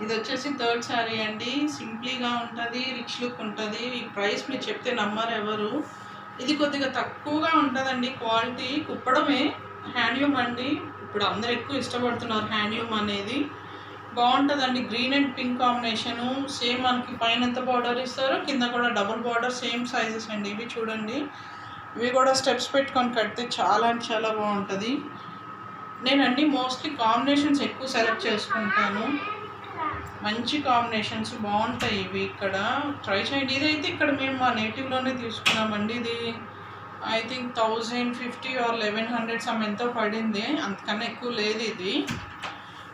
ఇది వచ్చేసి థర్డ్ శారీ అండి. సింప్లీగా ఉంటుంది, రిచ్ లుక్ ఉంటుంది. ఈ ప్రైస్ మీరు చెప్తే నమ్మరు ఎవరు. ఇది కొద్దిగా తక్కువగా ఉంటుందండి. క్వాలిటీ కుప్పడమే, హ్యాండ్లూమ్ అండి. ఇప్పుడు అందరు ఎక్కువ ఇష్టపడుతున్నారు హ్యాండ్లూమ్ అనేది. బాగుంటుందండి. Green and pink combination. Same మనకి పైన ఎంత బార్డర్ ఇస్తారో కింద కూడా డబుల్ బార్డర్, సేమ్ సైజెస్ అండి ఇవి. చూడండి, ఇవి కూడా స్టెప్స్ పెట్టుకొని కడితే చాలా అంటే చాలా బాగుంటుంది. నేనండి మోస్ట్లీ కాంబినేషన్స్ ఎక్కువ సెలెక్ట్ చేసుకుంటాను. మంచి కాంబినేషన్స్ బాగుంటాయి ఇవి. ఇక్కడ ట్రై చేయండి. ఇదైతే ఇక్కడ మేము మా నేటివ్లోనే తీసుకున్నామండి. ఇది ఐ థింక్ 1050 ఆర్ 1100 సమ్ ఎంతో పడింది. అంతకన్నా ఎక్కువ లేదు ఇది.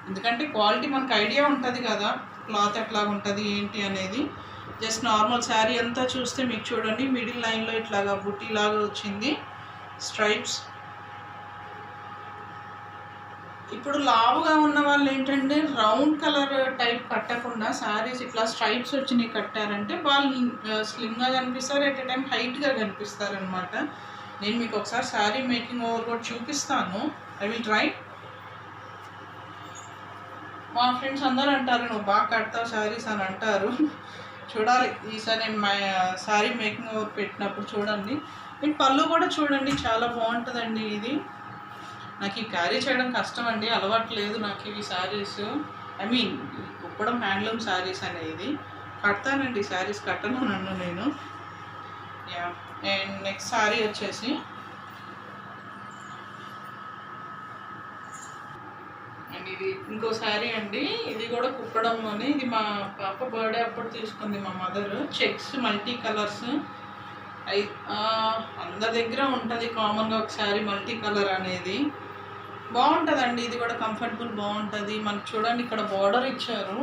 ఎందుకంటే క్వాలిటీ మనకు ఐడియా ఉంటుంది కదా, క్లాత్ ఎట్లా ఉంటుంది ఏంటి అనేది. జస్ట్ నార్మల్ శారీ అంతా చూస్తే మీకు చూడండి, మిడిల్ లైన్లో ఇట్లాగా బుట్టీలాగా వచ్చింది స్ట్రైప్స్. ఇప్పుడు లావుగా ఉన్న వాళ్ళు ఏంటంటే రౌండ్ కలర్ టైప్ కట్టకుండా శారీస్ ఇట్లా స్ట్రైప్స్ వచ్చినాయి కట్టారంటే వాళ్ళు స్లిమ్గా కనిపిస్తారు, ఎట్ ఎ టైం హైట్గా కనిపిస్తారు అనమాట. నేను మీకు ఒకసారి శారీ మేకింగ్ ఓవర్ కూడా చూపిస్తాను. I will try. మా ఫ్రెండ్స్ అందరూ అంటారు నువ్వు బాగా కడతావు శారీస్ అని అంటారు. చూడాలి ఈసారి నేను మా శారీ మేకింగ్ ఓవర్ పెట్టినప్పుడు చూడండి. నేను పళ్ళు కూడా చూడండి, చాలా బాగుంటుందండి ఇది. నాకు ఈ క్యారీ చేయడం కష్టం అండి, అలవాటు లేదు నాకు ఇవి saris. I mean Kuppadam handloom saris అనేది. కడతానండి శారీస్, కట్టను నన్ను నేను. యా. అండ్ నెక్స్ట్ శారీ వచ్చేసి అండ్ ఇది ఇంకో శారీ అండి. ఇది కూడా కుప్పడంలోనే. ఇది మా పాప బర్త్డే అప్పుడు తీసుకుంది మా మదర్. Checks multi colours. అందరి దగ్గర ఉంటుంది కామన్గా ఒక శారీ మల్టీ కలర్ అనేది. బాగుంటుందండి ఇది కూడా, కంఫర్టబుల్ బాగుంటుంది. మనకు చూడండి ఇక్కడ బార్డర్ ఇచ్చారు,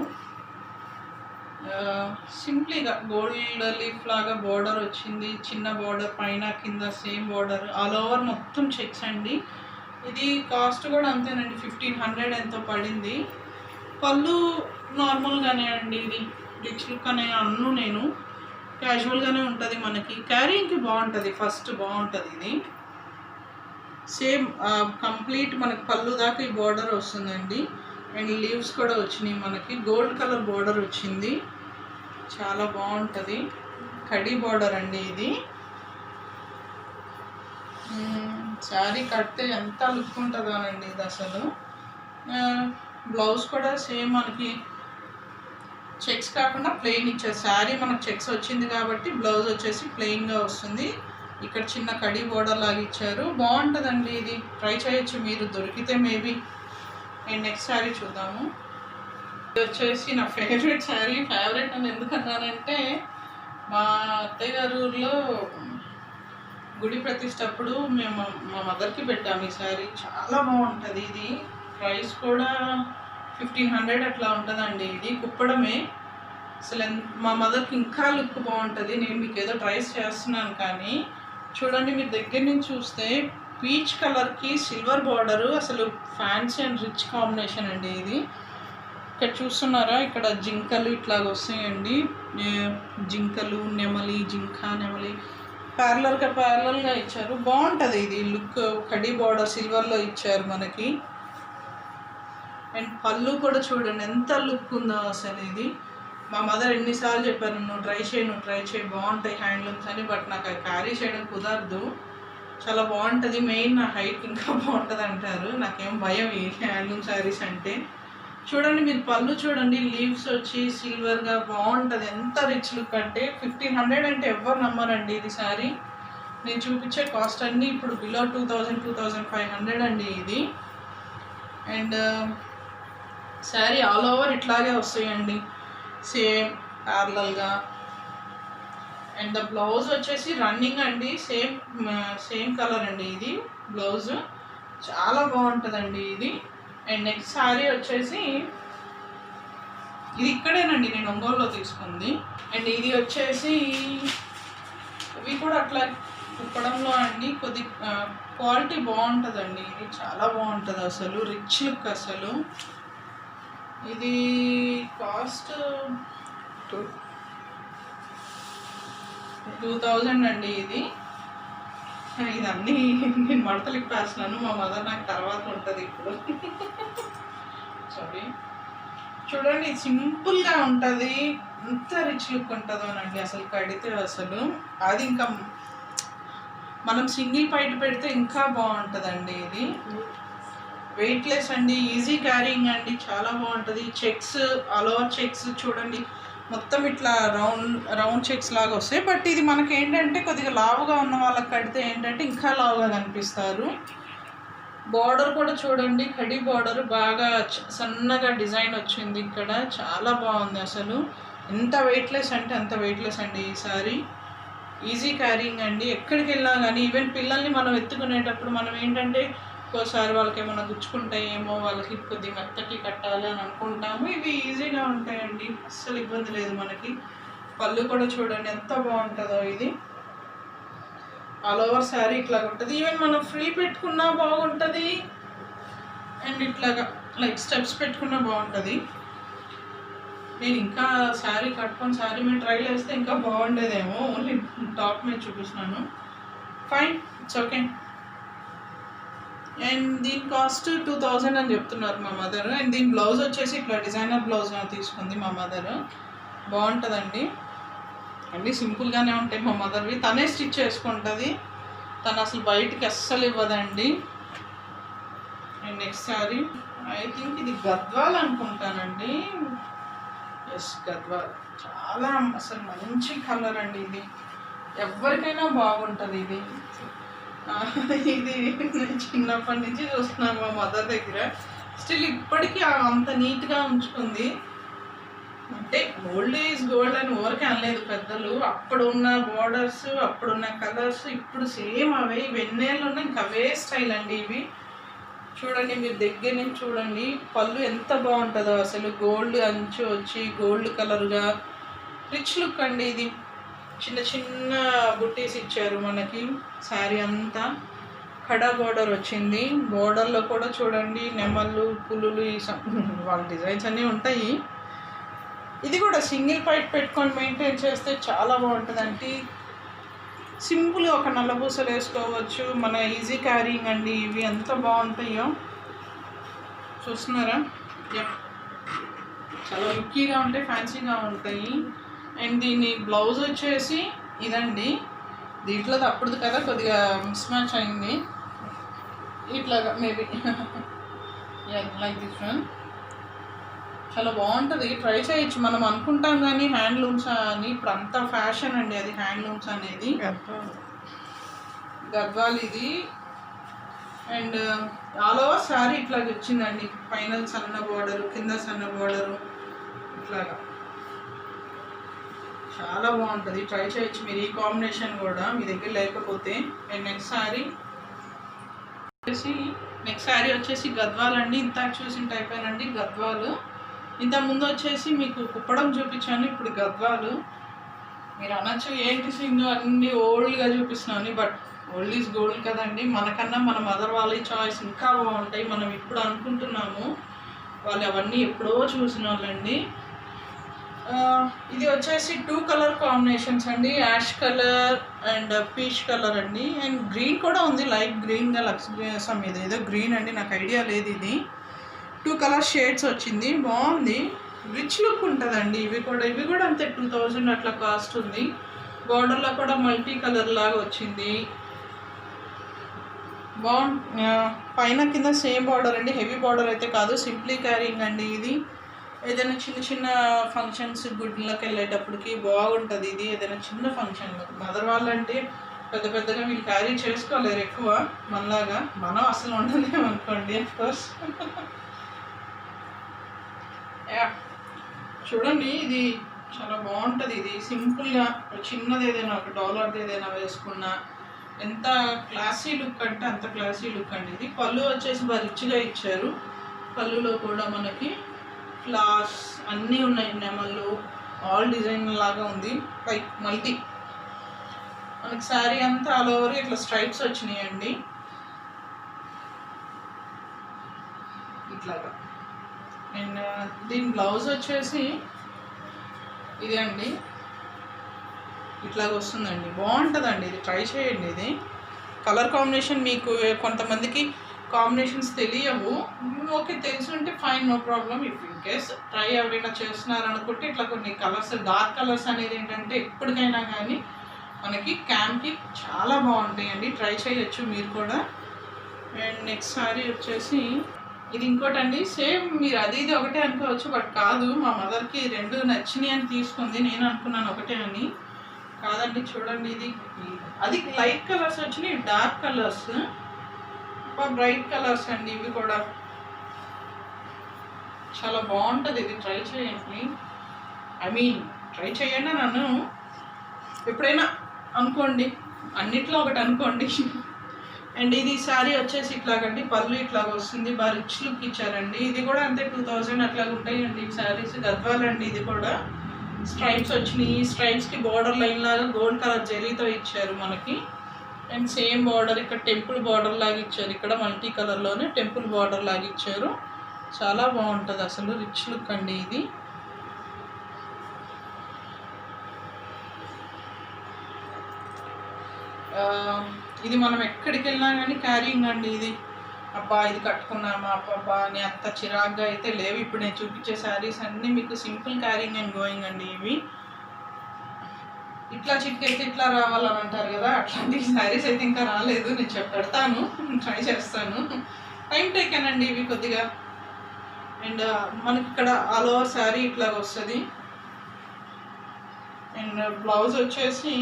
సింప్లీగా గోల్డ్ లీఫ్ లాగా బార్డర్ వచ్చింది. చిన్న బార్డర్ పైన కింద సేమ్ బార్డర్, ఆల్ ఓవర్ మొత్తం చెక్స్ అండి. ఇది కాస్ట్ కూడా అంతేనండి, 1500 ఎంతో పడింది. పళ్ళు నార్మల్గానే అండి. ఇది రిచ్ లుక్ అనే అన్ను నేను, క్యాజువల్గానే ఉంటుంది. మనకి క్యారీయింగ్కి బాగుంటుంది, ఫస్ట్ బాగుంటుంది ఇది. సేమ్ కంప్లీట్ మనకి పళ్ళు దాకా ఈ బార్డర్ వస్తుందండి. అండ్ లీవ్స్ కూడా వచ్చినాయి మనకి. గోల్డ్ కలర్ బార్డర్ వచ్చింది, చాలా బాగుంటుంది. కడీ బార్డర్ అండి ఇది. శారీ కడితే ఎంత లుక్ ఉంటుందోనండి ఇది అసలు. బ్లౌజ్ కూడా సేమ్ మనకి చెక్స్ కాకుండా ప్లెయిన్ ఇచ్చారు. శారీ మనకు చెక్స్ వచ్చింది కాబట్టి బ్లౌజ్ వచ్చేసి ప్లెయిన్గా వస్తుంది. ఇక్కడ చిన్న కడీ బోర్డర్ లాగా ఇచ్చారు, బాగుంటుందండి ఇది. ట్రై చేయొచ్చు మీరు దొరికితే మేబీ. నేను నెక్స్ట్ శారీ చూద్దాము. ఇది వచ్చేసి నా ఫేవరెట్ శారీ. ఫేవరెట్ అని ఎందుకన్నానంటే మా అత్తయ్య గారి ఊర్లో గుడి ప్రతిష్టప్పుడు మేము మా మదర్కి పెట్టాము ఈ శారీ. చాలా బాగుంటుంది ఇది. ప్రైస్ కూడా 1500 అట్లా ఉంటుందండి. ఇది కుప్పడమే. అసలు మా మదర్కి ఇంకా లుక్ బాగుంటుంది. నేను మీకు ఏదో ట్రైస్ చేస్తున్నాను కానీ చూడండి, మీరు దగ్గర నుంచి చూస్తే పీచ్ కలర్కి సిల్వర్ బార్డరు, అసలు ఫ్యాన్సీ అండ్ రిచ్ కాంబినేషన్ అండి ఇది. ఇక్కడ చూస్తున్నారా, ఇక్కడ జింకలు ఇట్లాగ వస్తాయండి. జింకలు, నెమలి, జింక, నెమలి ప్యారలల్గా ఇచ్చారు. బాగుంటుంది ఇది లుక్. కడీ బార్డర్ సిల్వర్లో ఇచ్చారు మనకి. అండ్ పళ్ళు కూడా చూడండి ఎంత లుక్ ఉందో అసలు ఇది. మా మదర్ ఎన్నిసార్లు చెప్పారు నువ్వు ట్రై చేయి బాగుంటాయి హ్యాండ్లూమ్స్ అని. బట్ నాకు అది క్యారీ చేయడం కుదరదు. చాలా బాగుంటుంది. మెయిన్ నా హైట్ ఇంకా బాగుంటుంది అంటారు. నాకేం భయం ఈ హ్యాండ్లూమ్ శారీస్ అంటే. చూడండి మీరు పళ్ళు చూడండి, లీవ్స్ వచ్చి సిల్వర్గా బాగుంటుంది. ఎంత రిచ్ లుక్ అంటే 1500 అంటే ఎవరు నమ్మరండి ఇది శారీ. నేను చూపించే కాస్ట్ అన్నీ ఇప్పుడు బిలో 2000, 2500 అండి ఇది. అండ్ శారీ ఆల్ ఓవర్ ఇట్లాగే వస్తాయండి, సేమ్ ప్యారలల్గా. అండ్ ద బ్లౌజ్ వచ్చేసి రన్నింగ్ అండి, సేమ్ కలర్ అండి ఇది బ్లౌజ్. చాలా బాగుంటుందండి ఇది. అండ్ నెక్స్ట్ శారీ వచ్చేసి ఇది ఇక్కడేనండి, నేను ఒంగోలులో తీసుకుంది. అండ్ ఇది వచ్చేసి ఇవి కూడా అట్లా కుప్పడంలో అండి. కొద్ది క్వాలిటీ బాగుంటుందండి ఇది, చాలా బాగుంటుంది అసలు, రిచ్ లుక్ అసలు. ఇది కాస్ట్ 2000 అండి ఇది. ఇదన్నీ నేను మడతలు ఇప్పేస్తున్నాను, మా మదర్ నాకు తర్వాత ఉంటుంది ఇప్పుడు. సారీ. చూడండి సింపుల్గా ఉంటుంది, ఎంత రిచ్ లుక్ ఉంటుందోనండి అసలు కడితే. అసలు అది ఇంకా మనం సింగిల్ పైట్ పెడితే ఇంకా బాగుంటుందండి. ఇది వెయిట్లెస్ అండి, ఈజీ క్యారింగ్ అండి, చాలా బాగుంటుంది. చెక్స్, ఆల్ ఓవర్ చెక్స్ చూడండి, మొత్తం ఇట్లా రౌండ్ చెక్స్ లాగా వస్తాయి. బట్ ఇది మనకి ఏంటంటే కొద్దిగా లావుగా ఉన్న వాళ్ళకి కడితే ఏంటంటే ఇంకా లావుగా కనిపిస్తారు. బార్డర్ కూడా చూడండి, కడి బార్డర్ బాగా సన్నగా డిజైన్ వచ్చింది ఇక్కడ, చాలా బాగుంది అసలు. ఎంత వెయిట్లెస్ అంటే అంత వెయిట్లెస్ అండి ఈ సారీ. ఈజీ క్యారింగ్ అండి, ఎక్కడికి వెళ్ళినా కానీ. ఈవెన్ పిల్లల్ని మనం ఎత్తుకునేటప్పుడు మనం ఏంటంటే ఒక్కోసారి వాళ్ళకి ఏమైనా గుచ్చుకుంటాయేమో, వాళ్ళకి కొద్దిగా మెత్తకి కట్టాలి అని అనుకుంటాము. ఇవి ఈజీగా ఉంటాయండి, అస్సలు ఇబ్బంది లేదు మనకి. పళ్ళు కూడా చూడండి ఎంత బాగుంటుందో. ఇది ఆల్ ఓవర్ శారీ ఇట్లా ఉంటుంది. ఈవెన్ మనం ఫ్రీ పెట్టుకున్నా బాగుంటుంది, అండ్ ఇట్లాగా లైక్ స్టెప్స్ పెట్టుకున్నా బాగుంటుంది. నేను ఇంకా శారీ కట్టుకొని శారీ మీద ట్రైల్ వేస్తే ఇంకా బాగుండేదేమో, ఓన్లీ టాప్ మీద చూపిస్తున్నాను. Fine, it's okay. అండ్ దీని కాస్ట్ 2000 అని చెప్తున్నారు మా మదర్. అండ్ దీని బ్లౌజ్ వచ్చేసి ఇట్లా డిజైనర్ బ్లౌజ్ తీసుకుంది మా మదర్. బాగుంటుందండి, అన్నీ సింపుల్గానే ఉంటాయి మా మదర్వి. తనే స్టిచ్ చేసుకుంటుంది, తను అసలు బయటికి అస్సలు ఇవ్వదండి. And next sari I think ఇది గద్వాల్ అనుకుంటానండి. ఎస్, గద్వాల్. చాలా అసలు మంచి కలర్ అండి, ఇది ఎవరికైనా బాగుంటుంది. ఇది ఇది నేను చిన్నప్పటి నుంచి చూస్తున్నాను మా మదర్ దగ్గర. స్టిల్ ఇప్పటికీ అంత నీట్గా ఉంచుకుంది. అంటే గోల్డ్ ఈజ్ గోల్డ్ అని ఊరికే అనలేదు పెద్దలు. అప్పుడున్న బోర్డర్స్, అప్పుడున్న కలర్స్ ఇప్పుడు సేమ్ అవే. వెన్నేళ్ళు ఉన్న ఇంకా అవే స్టైల్ అండి ఇవి. చూడండి, మీరు దగ్గర నుంచి చూడండి, పళ్ళు ఎంత బాగుంటుందో అసలు. గోల్డ్ అంచు వచ్చి గోల్డ్ కలర్గా రిచ్ లుక్ అండి. ఇది చిన్న చిన్న బుట్టీస్ ఇచ్చారు మనకి. శారీ అంతా కడా బోర్డర్ వచ్చింది. బోర్డర్లో కూడా చూడండి నెమళ్ళు, పులులు, వాళ్ళ డిజైన్స్ అన్నీ ఉంటాయి. ఇది కూడా సింగిల్ పైట్ పెట్టుకొని మెయింటైన్ చేస్తే చాలా బాగుంటుందండి. సింపుల్గా ఒక నల్లపూసలు వేసుకోవచ్చు. మన ఈజీ క్యారింగ్ అండి ఇవి, ఎంత బాగుంటాయో చూస్తున్నారా. చాలా లుక్కీగా ఉంటాయి, ఫ్యాన్సీగా ఉంటాయి. అండ్ దీని బ్లౌజ్ వచ్చేసి ఇదండి. దీంట్లో తప్పుడుది కదా, కొద్దిగా మిస్ మ్యాచ్ అయింది ఇట్లాగా మేబీ. లైక్ దిస్ వన్ చాలా బాగుంటుంది, ట్రై చేయొచ్చు. మనం అనుకుంటాం కానీ హ్యాండ్లూమ్స్ అని, ఇప్పుడు అంత ఫ్యాషన్ అండి అది హ్యాండ్లూమ్స్ అనేది. గద్వాల్ ఇది. అండ్ ఆల్ ఓవర్ శారీ ఇట్లాగ వచ్చిందండి. పైన సన్న బోర్డరు, కింద సన్న బోర్డరు, ఇట్లాగా చాలా బాగుంటుంది. ట్రై చేయొచ్చు మీరు ఈ కాంబినేషన్ కూడా మీ దగ్గర లేకపోతే. అండ్ నెక్స్ట్ శారీ వచ్చేసి గద్వాల్ అండి. ఇంత చూసిన టైప్ అండి గద్వాలు. ఇంత ముందు వచ్చేసి మీకు కుప్పడం చూపించాను, ఇప్పుడు గద్వాలు. మీరు అనొచ్చు ఏంటి సింగ్ అన్ని ఓల్డ్గా చూపిస్తున్నాను, బట్ ఓల్డ్ ఈజ్ గోల్డ్ కదండి. మనకన్నా మన మదర్ వాళ్ళ చాయిస్ ఇంకా బాగుంటాయి. మనం ఇప్పుడు అనుకుంటున్నాము, వాళ్ళు అవన్నీ ఎప్పుడో చూసిన వాళ్ళండి. ఇది వచ్చేసి 2 కలర్ కాంబినేషన్స్ అండి, ash colour and peach colour అండి. అండ్ గ్రీన్ కూడా ఉంది, లైట్ గ్రీన్గా లక్స్ సమ్ ఏదో గ్రీన్ అండి, నాకు ఐడియా లేదు. ఇది 2 కలర్ షేడ్స్ వచ్చింది, బాగుంది, రిచ్ లుక్ ఉంటుందండి. ఇవి కూడా అంతే 2000 అట్లా కాస్ట్ ఉంది. బార్డర్లో కూడా మల్టీ కలర్ లాగా వచ్చింది, పైన కింద సేమ్ బార్డర్ అండి. హెవీ బార్డర్ అయితే కాదు, సింప్లీ క్యారింగ్ అండి ఇది. ఏదైనా చిన్న చిన్న ఫంక్షన్స్, గుడ్లకి వెళ్ళేటప్పటికి బాగుంటుంది ఇది. ఏదైనా చిన్న ఫంక్షన్లో మదర్ వాళ్ళంటే పెద్ద పెద్దగా వీళ్ళు క్యారీ చేసుకోలేరు ఎక్కువ మనలాగా. మనం అసలు ఉండలేము అనుకోండి, అఫ్కోర్స్. చూడండి, ఇది చాలా బాగుంటుంది. ఇది సింపుల్గా చిన్నది ఏదైనా ఒక డాలర్ది ఏదైనా వేసుకున్నా ఎంత క్లాసీ లుక్ అంటే అంత క్లాసీ లుక్ అండి ఇది. పళ్ళు వచ్చేసి బాగా రిచ్గా ఇచ్చారు. పళ్ళులో కూడా మనకి ఫ్లవర్స్ అన్నీ ఉన్నాయి, నెమళ్ళు, ఆల్ డిజైన్ లాగా ఉంది, లైక్ మల్టీ. మనకి శారీ అంతా ఆల్ ఓవర్ ఇట్లా స్ట్రైప్స్ వచ్చినాయండి ఇట్లాగా. అండ్ దీని బ్లౌజ్ వచ్చేసి ఇదే అండి, ఇట్లాగ వస్తుందండి, బాగుంటుందండి ఇది. ట్రై చేయండి. ఇది కలర్ కాంబినేషన్ మీకు కొంతమందికి కాంబినేషన్స్ తెలియవు. ఓకే, తెలిసి ఉంటే fine, no problem. If in case try ఎవరైనా చేస్తున్నారు అనుకుంటే ఇట్లా కొన్ని కలర్స్, డార్క్ కలర్స్ అనేది ఏంటంటే ఎప్పటికైనా కానీ మనకి క్యాంప్కి చాలా బాగుంటాయండి. ట్రై చేయొచ్చు మీరు కూడా. అండ్ నెక్స్ట్ సారీ వచ్చేసి ఇది ఇంకోటండి. సేమ్ మీరు అది ఇది ఒకటే అనుకోవచ్చు, బట్ కాదు. మా మదర్కి రెండు నచ్చినాయి అని తీసుకుంది. నేను అనుకున్నాను ఒకటే అని. కాదండి, చూడండి. ఇది అది లైట్ కలర్స్ వచ్చినాయి, డార్క్ కలర్స్, బ్రైట్ కలర్స్ అండి. ఇవి కూడా చాలా బాగుంటుంది. ఇది ట్రై చేయండి. ట్రై చేయండి నన్ను ఎప్పుడైనా అనుకోండి, అన్నిట్లో ఒకటి అనుకోండి. అండ్ ఇది శారీ వచ్చేసి ఇట్లాగండి, పళ్ళు ఇట్లాగ వస్తుంది, బాగా రిచ్ లుక్ ఇచ్చారండి. ఇది కూడా అంతే 2000 అట్లాగ ఉంటాయండి శారీస్. గద్వాలండి. ఇది కూడా స్ట్రైప్స్ వచ్చినాయి. స్ట్రైప్స్కి బార్డర్ లైన్ లాగా గోల్డ్ కలర్ జరీతో ఇచ్చారు మనకి. అండ్ సేమ్ బార్డర్ ఇక్కడ టెంపుల్ బార్డర్ లాగా ఇచ్చారు. ఇక్కడ మల్టీ కలర్లోనే టెంపుల్ బార్డర్ లాగా ఇచ్చారు. చాలా బాగుంటుంది అసలు, రిచ్ లుక్ అండి ఇది. ఇది మనం ఎక్కడికి వెళ్ళినా కానీ క్యారింగ్ అండి. ఇది అబ్బా ఇది కట్టుకున్నామా అబ్బా అని అంత చిరాగ్గా అయితే లేవు. ఇప్పుడు నేను చూపించే శారీస్ అన్నీ మీకు సింపుల్ క్యారింగ్ అండ్ గోయింగ్ అండి. ఇవి ఇట్లా చిట్కేస్తే ఇట్లా రావాలని అంటారు కదా, అట్లాంటి శారీస్ అయితే ఇంకా రాలేదు. నేను పెడతాను, ట్రై చేస్తాను. టైం టేకెన్ అండి ఇవి కొద్దిగా. అండ్ మనకి ఇక్కడ ఆల్ ఓవర్ శారీ ఇట్లా వస్తుంది. అండ్ బ్లౌజ్ వచ్చేసి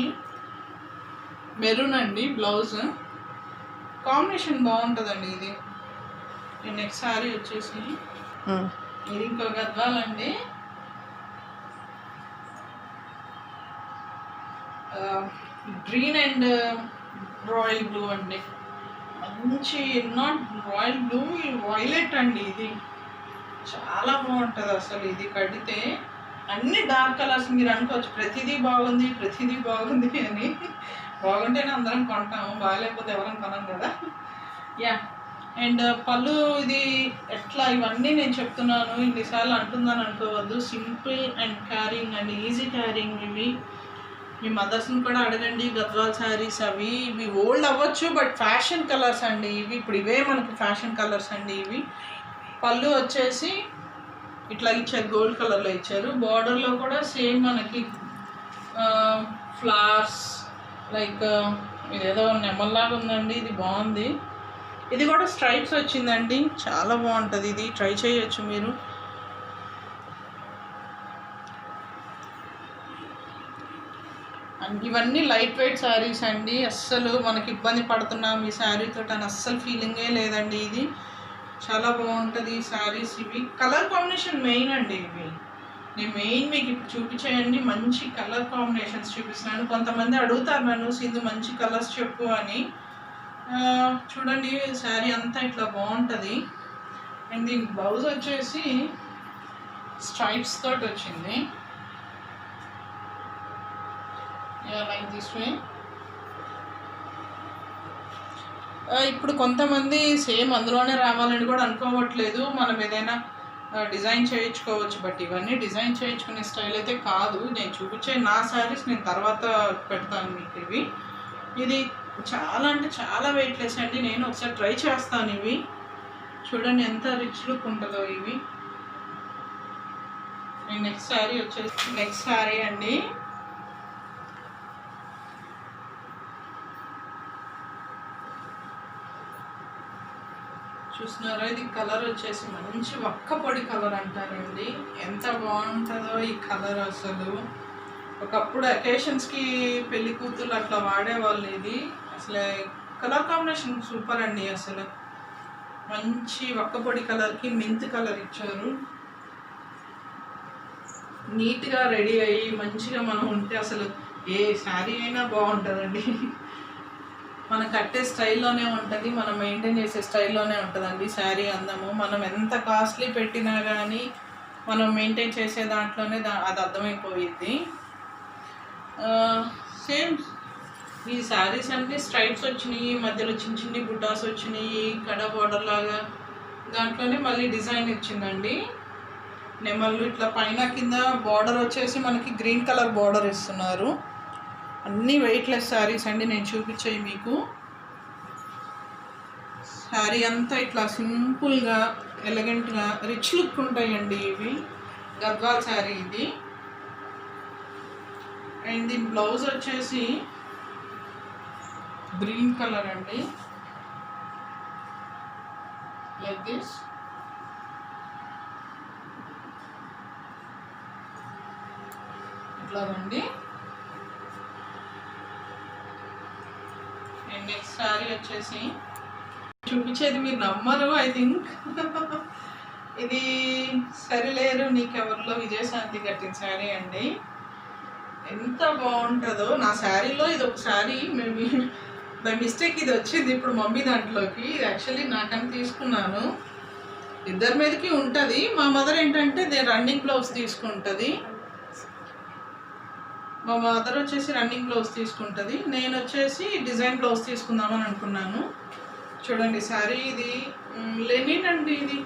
మెరూన్ అండి. బ్లౌజ్ కాంబినేషన్ బాగుంటుందండి ఇది. నెక్స్ట్ శారీ వచ్చేసి ఇది ఇంకో గద్వాలండి. గ్రీన్ అండ్ రాయల్ బ్లూ అండి. మంచి నాట్ రాయల్ బ్లూ, వైలెట్ అండి. ఇది చాలా బాగుంటుంది అసలు. ఇది కడితే అన్ని డార్క్ కలర్స్. మీరు అనుకోవచ్చు ప్రతిదీ బాగుంది ప్రతిదీ బాగుంది అని. బాగుంటేనే అందరం కొంటాము, బాగాలేకపోతే ఎవరం కొనం కదా. యా. అండ్ పళ్ళు ఇది ఎట్లా, ఇవన్నీ నేను చెప్తున్నాను ఇన్నిసార్లు అంటుందని అనుకోవద్దు. Simple and carrying and easy carrying. ఇవి మీ మదర్స్ని కూడా అడగండి. గద్వాల్ శారీస్ ఇవి ఓల్డ్ అవ్వచ్చు, బట్ ఫ్యాషన్ కలర్స్ అండి ఇవి. ఇప్పుడు ఇవే మనకి ఫ్యాషన్ కలర్స్ అండి ఇవి. పళ్ళు వచ్చేసి ఇట్లా ఇచ్చారు, గోల్డ్ కలర్లో ఇచ్చారు. బార్డర్లో కూడా సేమ్ మనకి ఫ్లవర్స్ లైక్ ఇదేదో నెమల్లాగా ఉందండి. ఇది బాగుంది. ఇది కూడా స్ట్రైప్స్ వచ్చిందండి, చాలా బాగుంటుంది. ఇది ట్రై చేయొచ్చు మీరు. ఇవన్నీ లైట్ వెయిట్ శారీస్ అండి. అస్సలు మనకి ఇబ్బంది పడుతున్నాం ఈ శారీతో అని అస్సలు ఫీలింగే లేదండి. ఇది చాలా బాగుంటుంది ఈ శారీస్. ఇవి కలర్ కాంబినేషన్ మెయిన్ అండి. ఇవి నేను మెయిన్ మీకు ఇప్పుడు చూపించేయండి, మంచి కలర్ కాంబినేషన్స్ చూపిస్తున్నాను. కొంతమంది అడుగుతారు నన్ను, సింధు మంచి కలర్స్ చెప్పు అని. చూడండి శారీ అంతా ఇట్లా బాగుంటుంది. అండ్ దీని బ్లౌజ్ వచ్చేసి స్ట్రైప్స్ తోటి వచ్చింది. Like this way. ఇప్పుడు కొంతమంది సేమ్ అందులోనే రావాలని కూడా అనుకోవట్లేదు. మనం ఏదైనా డిజైన్ చేయించుకోవచ్చు, బట్ ఇవన్నీ డిజైన్ చేయించుకునే స్టైల్ అయితే కాదు. నేను చూపించే నా శారీస్ నేను తర్వాత పెడతాను మీకు. ఇవి ఇది చాలా అంటే చాలా వెయిట్లెస్ అండి. నేను ఒకసారి ట్రై చేస్తాను. ఇవి చూడండి ఎంత రిచ్ లుక్ ఉంటుందో ఇవి. నెక్స్ట్ శారీ వచ్చేసి నెక్స్ట్ శారీ అండి. చూస్తున్నారా, ఇది కలర్ వచ్చేసి మంచి ఒక్క పొడి కలర్ అంటారండి. ఎంత బాగుంటుందో ఈ కలర్ అసలు. ఒకప్పుడు అకేషన్స్కి పెళ్లి కూతురు అట్లా వాడేవాళ్ళు. ఇది అసలు కలర్ కాంబినేషన్ సూపర్ అండి. అసలు మంచి ఒక్క పొడి కలర్కి మింత్ కలర్ ఇచ్చారు. నీట్గా రెడీ అయ్యి మంచిగా మనం ఉంటే అసలు ఏ శారీ అయినా బాగుంటుందండి. మనం కట్టే స్టైల్లోనే ఉంటుంది, మనం మెయింటైన్ చేసే స్టైల్లోనే ఉంటుందండి శారీ అందము. మనం ఎంత కాస్ట్లీ పెట్టినా కానీ మనం మెయింటైన్ చేసే దాంట్లోనే అది అర్థమైపోయింది. సేమ్ ఈ శారీస్ అన్నీ స్ట్రైప్స్ వచ్చినాయి, మధ్యలో చిన్న చిన్ని బుటాస్ వచ్చినాయి, కడ బోర్డర్ లాగా. దాంట్లోనే మళ్ళీ డిజైన్ ఇచ్చిందండి. నెమళ్ళు ఇట్లా పైన కింద బార్డర్ వచ్చేసి మనకి గ్రీన్ కలర్ బార్డర్ ఇస్తున్నారు. అన్నీ వెయిట్లెస్ శారీస్ అండి నేను చూపించేవి మీకు. శారీ అంతా ఇట్లా సింపుల్గా ఎలిగెంట్గా రిచ్ లుక్ ఉంటాయండి ఇవి. గద్వాల్ శారీ ఇది. అండ్ దీని బ్లౌజ్ వచ్చేసి గ్రీన్ కలర్ అండి, లైక్ దిస్. ఇట్లాగండి. అండ్ నెక్స్ట్ శారీ వచ్చేసి చూపించేది మీరు నమ్మరు, ఐ థింక్. ఇది సరిలేరు నీకెవరిలో విజయశాంతి కట్టిన శారీ అండి. ఎంత బాగుంటుందో. నా శారీలో ఇది ఒక శారీ మేబీ బై మిస్టేక్ ఇది వచ్చింది ఇప్పుడు మమ్మీ దాంట్లోకి. ఇది యాక్చువల్లీ నాకని తీసుకున్నాను. ఇద్దరి మీదకి ఉంటుంది. మా మదర్ ఏంటంటే రన్నింగ్ బ్లౌజ్ తీసుకుంటుంది. మా మదర్ వచ్చేసి రన్నింగ్ బ్లౌజ్ తీసుకుంటుంది, నేను వచ్చేసి డిజైన్ బ్లౌజ్ తీసుకుందామని అనుకున్నాను. చూడండి శారీ ఇది లెనిన్ అండి. ఇది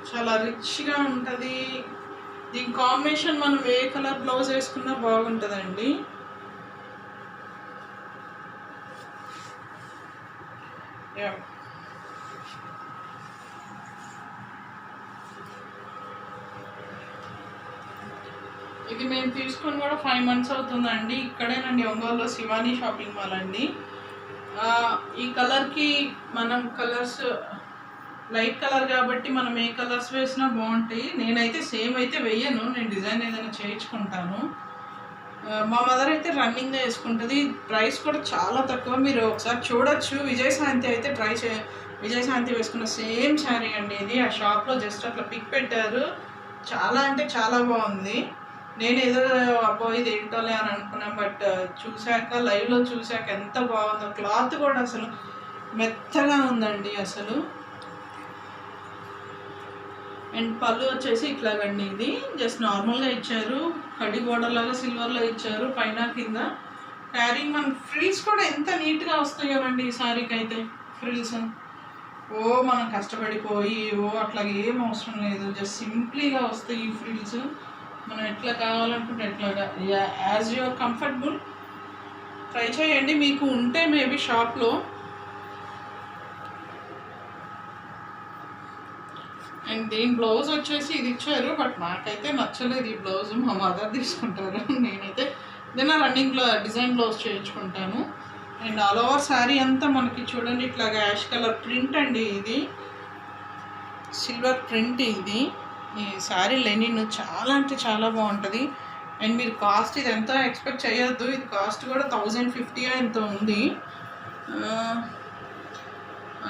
చాలా రిచ్గా ఉంటుంది. దీని కాంబినేషన్ మనం ఏ కలర్ బ్లౌజ్ వేసుకున్నా బాగుంటుందండి. ఇది మేము తీసుకొని కూడా 5 months అవుతుందండి. ఇక్కడేనండి ఒంగోలులో శివానీ షాపింగ్ మాల్ అండి. ఈ కలర్కి మనం కలర్స్ లైట్ కలర్ కాబట్టి మనం ఏ కలర్స్ వేసినా బాగుంటాయి. నేనైతే సేమ్ అయితే వేయను, నేను డిజైన్ ఏదైనా చేయించుకుంటాను. మా మదర్ అయితే రన్నింగ్గా వేసుకుంటుంది. ప్రైస్ కూడా చాలా తక్కువ, మీరు ఒకసారి చూడొచ్చు. విజయశాంతి అయితే విజయశాంతి వేసుకున్న సేమ్ శారీ అండి ఇది. ఆ షాప్లో జస్ట్ అట్లా పిక్ పెట్టారు, చాలా అంటే చాలా బాగుంది. నేను ఏదో అబ్బో ఇది ఏంటోలే అని అనుకున్నాను, బట్ చూశాక లైవ్లో చూశాక ఎంత బాగుందో. క్లాత్ కూడా అసలు మెత్తగా ఉందండి అసలు. అండ్ పళ్ళు వచ్చేసి ఇట్లాగండి. ఇది జస్ట్ నార్మల్గా ఇచ్చారు, కడి బోర్డర్ లాగా సిల్వర్లో ఇచ్చారు పైన కింద. క్యారింగ్ మన ఫ్రిల్స్ కూడా ఎంత నీట్గా వస్తాయోనండి ఈ శారీకి అయితే. ఫ్రిల్స్ మనం కష్టపడిపోయి అట్లాగే ఏం అవసరం లేదు, జస్ట్ సింప్లీగా వస్తాయి ఈ ఫ్రిల్స్. మనం ఎట్లా కావాలనుకుంటే ఎట్లాగా యాజ్ యువర్ కంఫర్టబుల్ ట్రై చేయండి. మీకు ఉంటే మేబీ షాప్లో. అండ్ దీని బ్లౌజ్ వచ్చేసి ఇది ఇచ్చారు, బట్ నాకైతే నచ్చలేదు ఈ బ్లౌజ్. మా మదర్ తీసుకుంటారు, నేనైతే ఏదైనా రన్నింగ్లో డిజైన్ బ్లౌజ్ చేయించుకుంటాను. అండ్ ఆల్ ఓవర్ శారీ అంతా మనకి చూడండి ఇట్లాగా యాష్ కలర్ ప్రింట్ అండి. ఇది సిల్వర్ ప్రింట్. ఇది ఈ శారీ లెనిన్ చాలా అంటే చాలా బాగుంటుంది. అండ్ మీరు కాస్ట్ ఇది ఎంత ఎక్స్పెక్ట్ చేయొద్దు, ఇది కాస్ట్ కూడా 1050 ఎంత ఉంది.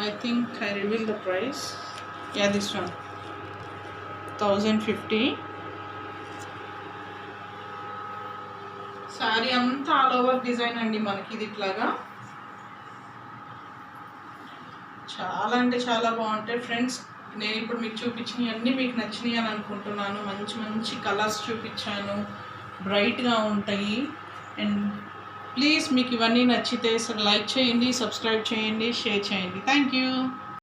I think I reveal the price. This one 1050. Sari అంతా ఆల్ ఓవర్ డిజైన్ అండి మనకి. ఇది ఇట్లాగా చాలా అంటే చాలా బాగుంటాయి ఫ్రెండ్స్. నేను ఇప్పుడు మీకు చూపించినవి అన్నీ మీకు నచ్చినాయి అని అనుకుంటున్నాను. మంచి మంచి కలర్స్ చూపించాను, బ్రైట్గా ఉంటాయి. అండ్ ప్లీజ్ మీకు ఇవన్నీ నచ్చితే లైక్ చేయండి, సబ్స్క్రైబ్ చేయండి, షేర్ చేయండి. Thank you.